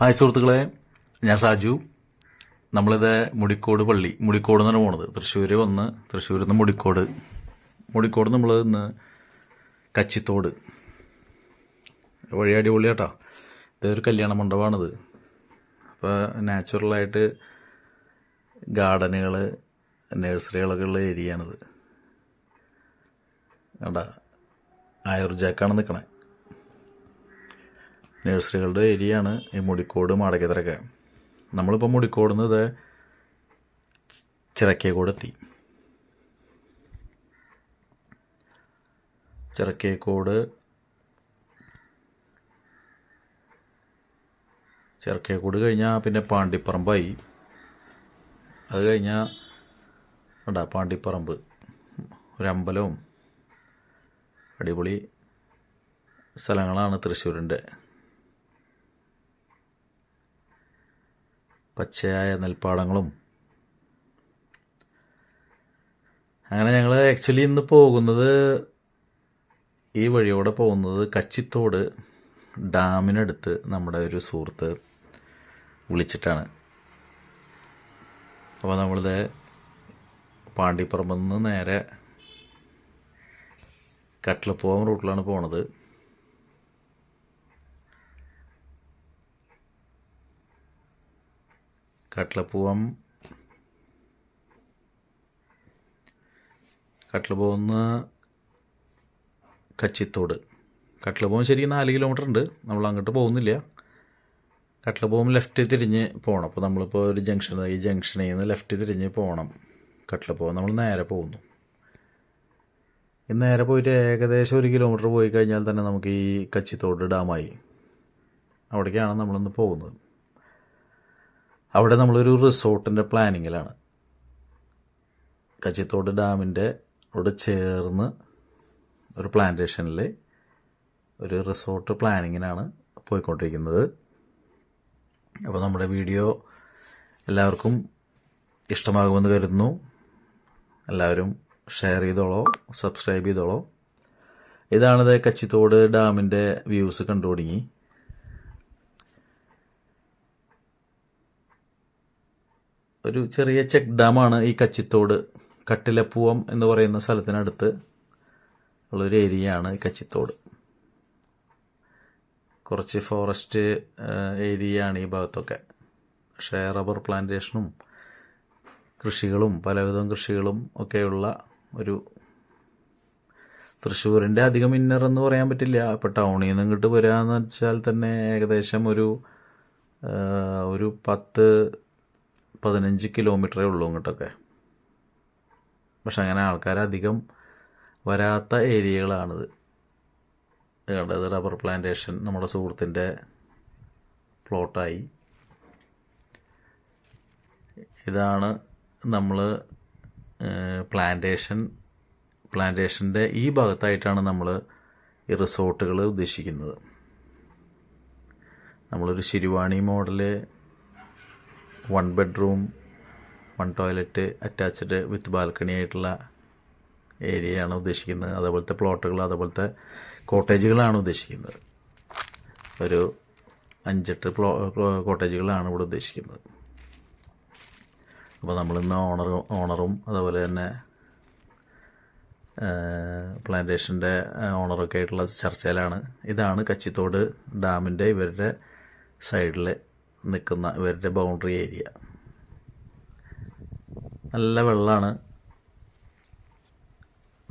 Hi സുഹൃത്തുക്കളെ, ഞാൻ സാജു. നമ്മളിത് മുടിക്കോട് പള്ളി, മുടിക്കോട് എന്നാണ് പോണത്. തൃശ്ശൂരിൽ നിന്ന് മുടിക്കോട് നമ്മൾ ഇന്ന് കച്ചിത്തോട് വഴി അടിപൊളി കേട്ടോ. ഇതൊരു കല്യാണ മണ്ഡപമാണിത്. അപ്പോൾ നാച്ചുറലായിട്ട് ഗാർഡനുകൾ, നഴ്സറികളൊക്കെ ഉള്ള ഏരിയയാണിത്. കണ്ട ആയുർജാക്കാണ് നിൽക്കണേ. നഴ്സറികളുടെ ഏരിയയാണ് ഈ മുടിക്കോട് മാടക്കത്തറൊക്കെ. നമ്മളിപ്പോൾ മുടിക്കോട് നിന്ന് ഇത് ചിറക്കേക്കോട് എത്തി. ചിറക്കേക്കോട് കഴിഞ്ഞാൽ പിന്നെ പാണ്ടിപ്പറമ്പായി. അത് കഴിഞ്ഞാൽ പാണ്ടിപ്പറമ്പ് ഒരമ്പലവും അടിപൊളി സ്ഥലങ്ങളാണ് തൃശ്ശൂരിൻ്റെ. പച്ചയായ നെൽപ്പാടങ്ങളും. അങ്ങനെ ഞങ്ങൾ ആക്ച്വലി ഇന്ന് പോകുന്നത്, ഈ വഴിയോടെ പോകുന്നത് കച്ചിത്തോട് ഡാമിനടുത്ത് നമ്മുടെ ഒരു സുഹൃത്ത് വിളിച്ചിട്ടാണ്. അപ്പോൾ നമ്മളിത് പാണ്ടിപ്പറമ്പിൽ നിന്ന് നേരെ കട്ടിലപ്പുവം റൂട്ടിലാണ് പോണത്. കട്ടിലപ്പുവന്ന് കച്ചിത്തോട്. കട്ടിലപ്പുവം ശരിക്കും 4 കിലോമീറ്റർ ഉണ്ട്. നമ്മൾ അങ്ങോട്ട് പോകുന്നില്ല. കട്ടിലപ്പുവം ലെഫ്റ്റ് തിരിഞ്ഞ് പോകണം. അപ്പോൾ നമ്മളിപ്പോൾ ഒരു ഈ ജംഗ്ഷനിൽ നിന്ന് ലെഫ്റ്റ് തിരിഞ്ഞ് പോകണം. കട്ടിലപ്പുവം നമ്മൾ നേരെ പോകുന്നു. നേരെ പോയിട്ട് ഏകദേശം 1 കിലോമീറ്റർ പോയി കഴിഞ്ഞാൽ തന്നെ നമുക്ക് ഈ കച്ചിത്തോട് ഡാമായി. അവിടേക്കാണ് നമ്മളിന്ന് പോകുന്നത്. അവിടെ നമ്മളൊരു റിസോർട്ടിൻ്റെ പ്ലാനിങ്ങിലാണ്. കച്ചിത്തോട് ഡാമിൻ്റെ അവിടെ ചേർന്ന് ഒരു പ്ലാന്റേഷനിൽ ഒരു റിസോർട്ട് പ്ലാനിങ്ങിനാണ് പോയിക്കൊണ്ടിരിക്കുന്നത്. അപ്പോൾ നമ്മുടെ വീഡിയോ എല്ലാവർക്കും ഇഷ്ടമാകുമെന്ന് കരുതുന്നു. എല്ലാവരും ഷെയർ ചെയ്തോളോ, സബ്സ്ക്രൈബ് ചെയ്തോളോ. ഇതാണിത് കച്ചിത്തോട് ഡാമിൻ്റെ വ്യൂസ് കണ്ടു തുടങ്ങി. ഒരു ചെറിയ ചെക്ക് ഡാമാണ് ഈ കച്ചിത്തോട്. കട്ടിലപ്പൂവം എന്ന് പറയുന്ന സ്ഥലത്തിനടുത്ത് ഉള്ളൊരു ഏരിയയാണ് കച്ചിത്തോട്. കുറച്ച് ഫോറസ്റ്റ് ഏരിയയാണ് ഈ ഭാഗത്തൊക്കെ. പക്ഷേ റബ്ബർ പ്ലാന്റേഷനും കൃഷികളും പലവിധം കൃഷികളും ഒക്കെയുള്ള ഒരു തൃശ്ശൂരിൻ്റെ അധികം ഇന്നർ എന്ന് പറയാൻ പറ്റില്ല. ഇപ്പോൾ ടൗണിൽ നിന്ന് ഇങ്ങോട്ട് വരികയെന്ന് വെച്ചാൽ തന്നെ ഏകദേശം ഒരു 10-15 കിലോമീറ്ററേ ഉള്ളൂ ഇങ്ങോട്ടൊക്കെ. പക്ഷെ അങ്ങനെ ആൾക്കാരധികം വരാത്ത ഏരിയകളാണിത്. കണ്ടത് റബ്ബർ പ്ലാന്റേഷൻ നമ്മുടെ സുഹൃത്തിൻ്റെ പ്ലോട്ടായി. ഇതാണ് നമ്മൾ പ്ലാന്റേഷൻ്റെ ഈ ഭാഗത്തായിട്ടാണ് നമ്മൾ ഈ റിസോർട്ടുകൾ ഉദ്ദേശിക്കുന്നത്. നമ്മളൊരു Siruvani model 1 bedroom 1 toilet attached വിത്ത് ബാൽക്കണി ആയിട്ടുള്ള ഏരിയയാണ് ഉദ്ദേശിക്കുന്നത്. അതേപോലത്തെ പ്ലോട്ടുകൾ, അതേപോലത്തെ കോട്ടേജുകളാണ് ഉദ്ദേശിക്കുന്നത്. ഒരു 5-8 കോട്ടേജുകളാണ് ഇവിടെ ഉദ്ദേശിക്കുന്നത്. അപ്പോൾ നമ്മളിന്ന് ഓണറും അതുപോലെ തന്നെ പ്ലാന്റേഷൻ്റെ ഓണറൊക്കെ ആയിട്ടുള്ള ചർച്ചയിലാണ്. ഇതാണ് കച്ചിത്തോട് ഡാമിൻ്റെ ഇവരുടെ സൈഡിൽ നിൽക്കുന്ന ഇവരുടെ ബൗണ്ടറി ഏരിയ. നല്ല വെള്ളമാണ്,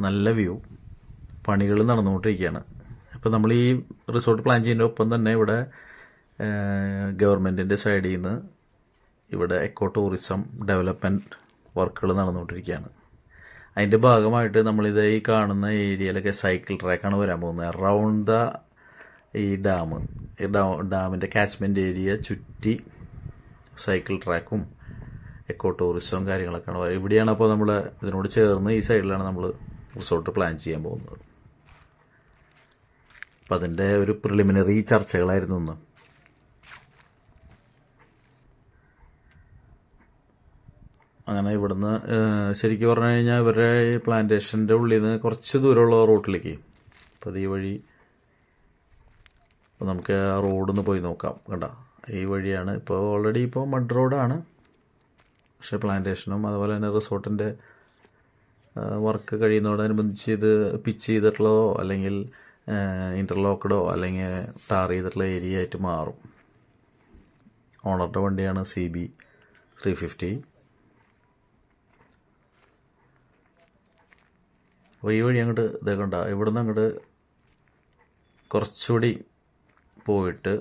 നല്ല വ്യൂ. പണികൾ നടന്നുകൊണ്ടിരിക്കുകയാണ്. അപ്പോൾ നമ്മൾ ഈ റിസോർട്ട് പ്ലാൻ ചെയ്യുന്നതിൻ്റെ ഒപ്പം തന്നെ ഇവിടെ ഗവൺമെൻറ്റിൻ്റെ സൈഡിൽ നിന്ന് ഇവിടെ എക്കോ ടൂറിസം ഡെവലപ്മെൻറ്റ് വർക്കുകൾ നടന്നുകൊണ്ടിരിക്കുകയാണ്. അതിൻ്റെ ഭാഗമായിട്ട് നമ്മളിത് ഈ കാണുന്ന ഏരിയയിലൊക്കെ സൈക്കിൾ ട്രാക്കാണ് വരാൻ പോകുന്നത്. അറൗണ്ട് ഈ ഡാമിൻ്റെ കാച്ച്മെൻറ്റ് ഏരിയ ചുറ്റി സൈക്കിൾ ട്രാക്കും എക്കോ ടൂറിസവും കാര്യങ്ങളൊക്കെയാണ്. ഇവിടെയാണ് അപ്പോൾ നമ്മൾ ഇതിനോട് ചേർന്ന് ഈ സൈഡിലാണ് നമ്മൾ റിസോർട്ട് പ്ലാൻ ചെയ്യാൻ പോകുന്നത്. അപ്പം അതിൻ്റെ ഒരു പ്രിലിമിനറി ചർച്ചകളായിരുന്നു ഇന്ന്. അങ്ങനെ ഇവിടുന്ന് ശരിക്കും പറഞ്ഞു കഴിഞ്ഞാൽ ഇവരുടെ ഈ പ്ലാന്റേഷൻ്റെ ഉള്ളിൽ നിന്ന് കുറച്ച് ദൂരമുള്ള റൂട്ടിലേക്ക്, അപ്പോൾ ഈ വഴി അപ്പോൾ നമുക്ക് ആ റോഡൊന്ന് പോയി നോക്കാം. കണ്ട ഈ വഴിയാണ്. ഇപ്പോൾ ഓൾറെഡി ഇപ്പോൾ മഡ് റോഡാണ്, പക്ഷേ പ്ലാന്റേഷനും അതുപോലെ തന്നെ റിസോർട്ടിൻ്റെ വർക്ക് കഴിയുന്നതോടനുബന്ധിച്ച് ഇത് പിച്ച് ചെയ്തിട്ടുള്ളതോ അല്ലെങ്കിൽ ഇൻ്റർലോക്കഡോ അല്ലെങ്കിൽ ടാർ ചെയ്തിട്ടുള്ള ഏരിയ ആയിട്ട് മാറും. ഓണറുടെ വണ്ടിയാണ് CB 350. അപ്പോൾ ഈ വഴി അങ്ങോട്ട് ഇതേ കണ്ട, ഇവിടുന്ന് അങ്ങോട്ട് കുറച്ചുകൂടി പോയിട്ട്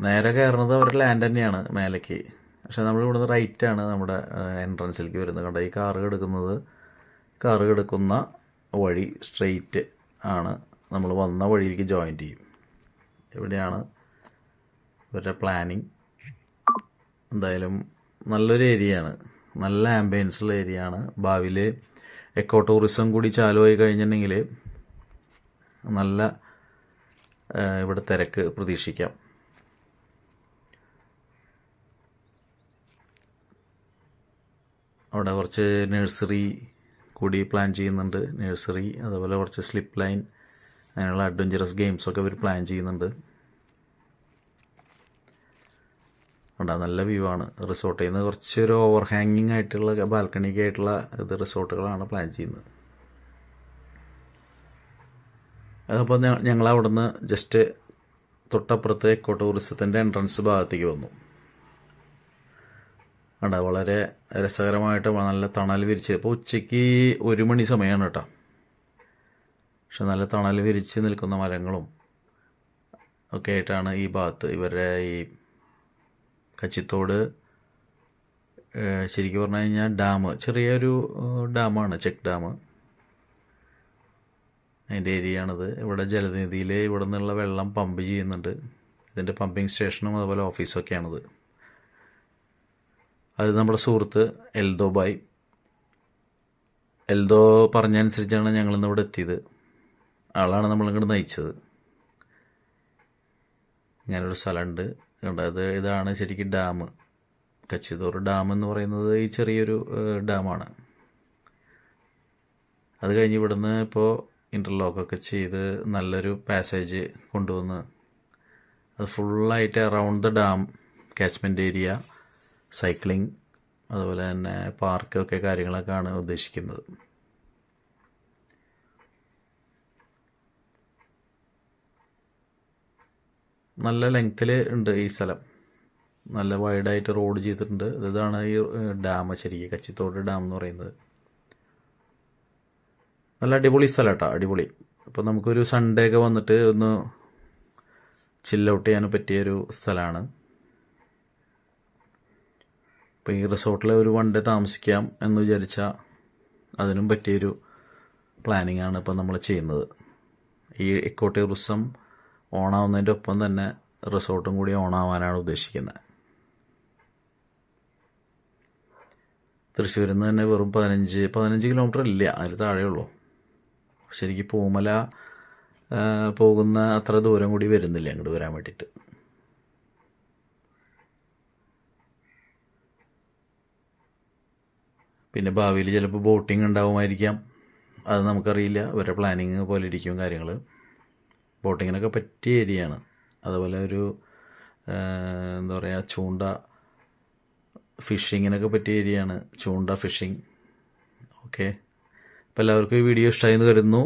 നേരെ കയറുന്നത് അവരുടെ ലാൻഡ് തന്നെയാണ് മേലേക്ക്. പക്ഷെ നമ്മൾ ഇവിടുന്ന് റൈറ്റാണ് നമ്മുടെ എൻട്രൻസിലേക്ക് വരുന്നത്. കണ്ട ഈ കാറ് കിടക്കുന്ന വഴി സ്ട്രെയിറ്റ് ആണ്, നമ്മൾ വന്ന വഴിയിലേക്ക് ജോയിൻ ചെയ്യും. ഇവിടെയാണ് ഇവരുടെ പ്ലാനിങ്. എന്തായാലും നല്ലൊരു ഏരിയയാണ്, നല്ല ആംബിയൻസുള്ള ഏരിയയാണ്. ഭാവിയിൽ എക്കോ ടൂറിസം കൂടി ചാലുവായി കഴിഞ്ഞിട്ടുണ്ടെങ്കിൽ നല്ല ഇവിടെ തിരക്ക് പ്രതീക്ഷിക്കാം. അവിടെ കുറച്ച് നഴ്സറി കൂടി പ്ലാൻ ചെയ്യുന്നുണ്ട്. നഴ്സറി, അതുപോലെ കുറച്ച് സ്ലിപ്പ് ലൈൻ, അങ്ങനെയുള്ള അഡ്വഞ്ചറസ് ഗെയിംസൊക്കെ ഇവർ പ്ലാൻ ചെയ്യുന്നുണ്ട്. ഉണ്ട്, നല്ല വ്യൂ ആണ്. റിസോർട്ടിൽ നിന്ന് കുറച്ചൊരു ഓവർ ഹാങ്ങിങ് ആയിട്ടുള്ള ബാൽക്കണിക്ക് ആയിട്ടുള്ള ഇത് റിസോർട്ടുകളാണ് പ്ലാൻ ചെയ്യുന്നത്. അപ്പോൾ ഞങ്ങൾ അവിടെ നിന്ന് ജസ്റ്റ് തൊട്ടപ്പുറത്ത് എക്കോ ടൂറിസത്തിൻ്റെ എൻട്രൻസ് ഭാഗത്തേക്ക് വന്നു. കണ്ട വളരെ രസകരമായിട്ട് നല്ല തണൽ വിരിച്ച്, ഇപ്പോൾ ഉച്ചയ്ക്ക് 1 മണി സമയമാണ് കേട്ടോ, പക്ഷെ നല്ല തണൽ വിരിച്ച് നിൽക്കുന്ന മരങ്ങളും ഒക്കെ ആയിട്ടാണ് ഈ ഭാഗത്ത് ഇവരുടെ ഈ കച്ചിത്തോട്. ശരിക്കും പറഞ്ഞു കഴിഞ്ഞാൽ ഡാം, ചെറിയൊരു ഡാമാണ്, ചെക്ക് ഡാം, അതിൻ്റെ ഏരിയയാണിത്. ഇവിടെ ജലനിധിയിൽ ഇവിടെ നിന്നുള്ള വെള്ളം പമ്പ് ചെയ്യുന്നുണ്ട്. ഇതിൻ്റെ പമ്പിങ് സ്റ്റേഷനും അതുപോലെ ഓഫീസൊക്കെയാണിത്. അത് നമ്മുടെ സുഹൃത്ത് എൽദോ പറഞ്ഞനുസരിച്ചാണ് ഞങ്ങളിന്ന് ഇവിടെ എത്തിയത്. ആളാണ് നമ്മളിങ്ങോട്ട് നയിച്ചത്. ഇങ്ങനൊരു സ്ഥലമുണ്ട് കണ്ടത്. ഇതാണ് ശരിക്കും ഡാം, കച്ചിത്തോർ ഡാം എന്ന് പറയുന്നത് ഈ ചെറിയൊരു ഡാമാണ്. അത് കഴിഞ്ഞ് ഇവിടുന്ന് ഇപ്പോൾ ഇൻ്റർലോക്കൊക്കെ ചെയ്ത് നല്ലൊരു പാസേജ് കൊണ്ടുവന്ന് അത് ഫുള്ളായിട്ട് around the dam catchment area, cycling, അതുപോലെ തന്നെ പാർക്കൊക്കെ കാര്യങ്ങളൊക്കെയാണ് ഉദ്ദേശിക്കുന്നത്. നല്ല ലെങ്ത്തിൽ ഉണ്ട് ഈ സ്ഥലം, നല്ല വൈഡായിട്ട് റോഡ് ചെയ്തിട്ടുണ്ട്. ഇതാണ് ഈ ഡാം, ശരിക്കും കച്ചിത്തോട് ഡാം എന്ന് പറയുന്നത്. നല്ല അടിപൊളി സ്ഥലം കേട്ടോ, അടിപൊളി. അപ്പോൾ നമുക്കൊരു സൺഡേ ഒക്കെ വന്നിട്ട് ഒന്ന് ചിൽ ഔട്ട് ചെയ്യാൻ പറ്റിയൊരു സ്ഥലമാണ്. അപ്പോൾ ഈ റിസോർട്ടിൽ ഒരു 1 ഡേ താമസിക്കാം എന്ന് വിചാരിച്ചാൽ അതിനും പറ്റിയൊരു പ്ലാനിങ് ആണ് ഇപ്പോൾ നമ്മൾ ചെയ്യുന്നത്. ഈ എക്കോ ടൂറിസം ഓണാവുന്നതിൻ്റെ ഒപ്പം തന്നെ റിസോർട്ടും കൂടി ഓണാവാനാണ് ഉദ്ദേശിക്കുന്നത്. തൃശ്ശൂരിൽ നിന്ന് തന്നെ വെറും 15 കിലോമീറ്റർ ഇല്ല, അതിൽ താഴെയുള്ളൂ. ശരിക്കും പൂമല പോകുന്ന അത്ര ദൂരം കൂടി വരുന്നില്ല അങ്ങോട്ട് വരാൻ വേണ്ടിയിട്ട്. പിന്നെ ഭാവിയിൽ ചിലപ്പോൾ ബോട്ടിംഗ് ഉണ്ടാവുമായിരിക്കാം, അത് നമുക്കറിയില്ല. ഇവരുടെ പ്ലാനിങ് പോലെ ഇരിക്കും കാര്യങ്ങൾ. ബോട്ടിങ്ങിനൊക്കെ പറ്റിയ ഏരിയയാണ്. അതുപോലെ ഒരു എന്താ പറയുക, ചൂണ്ട ഫിഷിങ്ങിനൊക്കെ പറ്റിയ ഏരിയയാണ്, ചൂണ്ട ഫിഷിങ്. ഓക്കെ, അപ്പോൾ എല്ലാവർക്കും ഈ വീഡിയോ ഇഷ്ടമായി എന്ന് കരുതുന്നു.